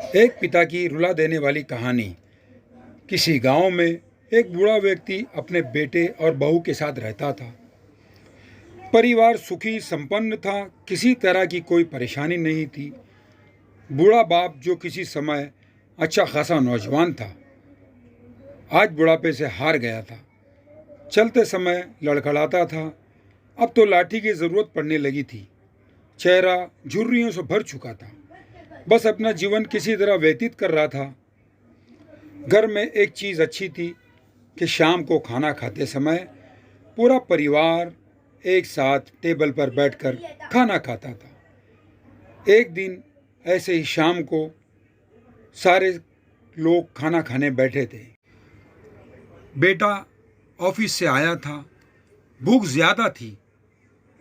एक पिता की रुला देने वाली कहानी। किसी गांव में एक बूढ़ा व्यक्ति अपने बेटे और बहू के साथ रहता था। परिवार सुखी संपन्न था, किसी तरह की कोई परेशानी नहीं थी। बूढ़ा बाप, जो किसी समय अच्छा खासा नौजवान था, आज बुढ़ापे से हार गया था। चलते समय लड़खड़ाता था, अब तो लाठी की ज़रूरत पड़ने लगी थी। चेहरा झुर्रियों से भर चुका था, बस अपना जीवन किसी तरह व्यतीत कर रहा था। घर में एक चीज़ अच्छी थी कि शाम को खाना खाते समय पूरा परिवार एक साथ टेबल पर बैठकर खाना खाता था। एक दिन ऐसे ही शाम को सारे लोग खाना खाने बैठे थे। बेटा ऑफिस से आया था, भूख ज़्यादा थी,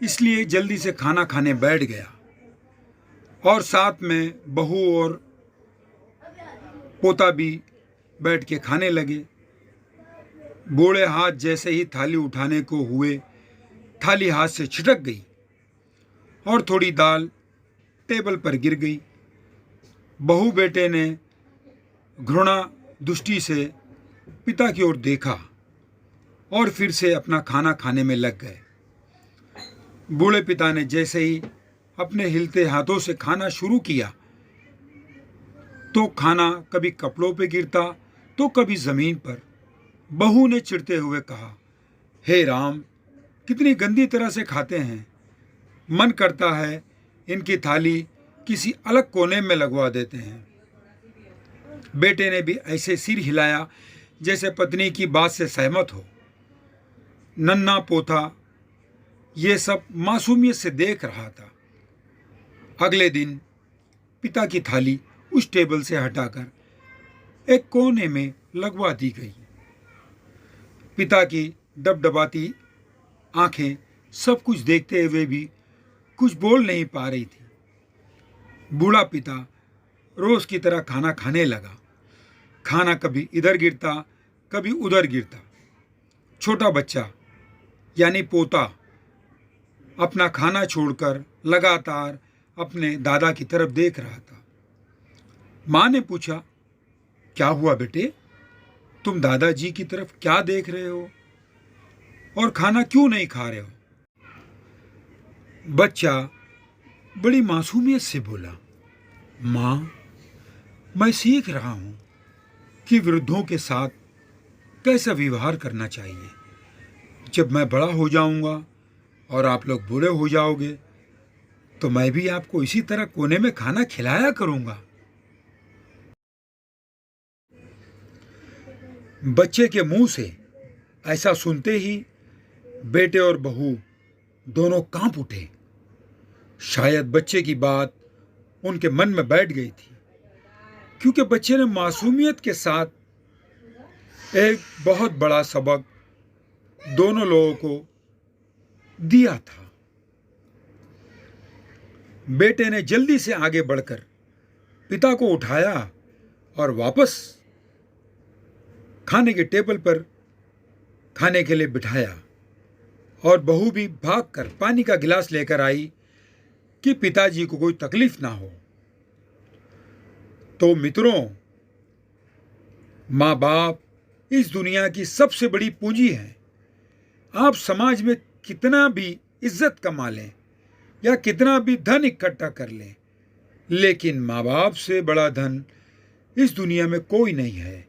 इसलिए जल्दी से खाना खाने बैठ गया और साथ में बहू और पोता भी बैठ के खाने लगे। बूढ़े हाथ जैसे ही थाली उठाने को हुए, थाली हाथ से छिटक गई और थोड़ी दाल टेबल पर गिर गई। बहू बेटे ने घृणा दृष्टि से पिता की ओर देखा और फिर से अपना खाना खाने में लग गए। बूढ़े पिता ने जैसे ही अपने हिलते हाथों से खाना शुरू किया तो खाना कभी कपड़ों पे गिरता तो कभी ज़मीन पर। बहू ने चिढ़ते हुए कहा, हे राम, कितनी गंदी तरह से खाते हैं। मन करता है इनकी थाली किसी अलग कोने में लगवा देते हैं। बेटे ने भी ऐसे सिर हिलाया जैसे पत्नी की बात से सहमत हो। नन्हा पोता ये सब मासूमियत से देख रहा था। अगले दिन पिता की थाली उस टेबल से हटाकर एक कोने में लगवा दी गई। पिता की डबडबाती आंखें सब कुछ देखते हुए भी कुछ बोल नहीं पा रही थी। बूढ़ा पिता रोज की तरह खाना खाने लगा। खाना कभी इधर गिरता, कभी उधर गिरता। छोटा बच्चा यानी पोता अपना खाना छोड़कर लगातार अपने दादा की तरफ देख रहा था। माँ ने पूछा, क्या हुआ बेटे, तुम दादाजी की तरफ क्या देख रहे हो और खाना क्यों नहीं खा रहे हो? बच्चा बड़ी मासूमियत से बोला, माँ, मैं सीख रहा हूँ कि वृद्धों के साथ कैसा व्यवहार करना चाहिए। जब मैं बड़ा हो जाऊँगा और आप लोग बूढ़े हो जाओगे तो मैं भी आपको इसी तरह कोने में खाना खिलाया करूँगा। बच्चे के मुंह से ऐसा सुनते ही बेटे और बहू दोनों कांप उठे। शायद बच्चे की बात उनके मन में बैठ गई थी, क्योंकि बच्चे ने मासूमियत के साथ एक बहुत बड़ा सबक दोनों लोगों को दिया था। बेटे ने जल्दी से आगे बढ़कर पिता को उठाया और वापस खाने के टेबल पर खाने के लिए बिठाया और बहू भी भागकर पानी का गिलास लेकर आई कि पिताजी को कोई तकलीफ ना हो। तो मित्रों, माँ बाप इस दुनिया की सबसे बड़ी पूंजी है। आप समाज में कितना भी इज्जत कमा लें या कितना भी धन इकट्ठा कर लें, लेकिन माँ बाप से बड़ा धन इस दुनिया में कोई नहीं है।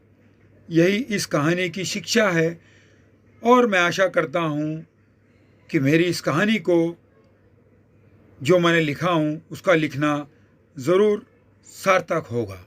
यही इस कहानी की शिक्षा है और मैं आशा करता हूँ कि मेरी इस कहानी को जो मैंने लिखा हूँ उसका लिखना ज़रूर सार्थक होगा।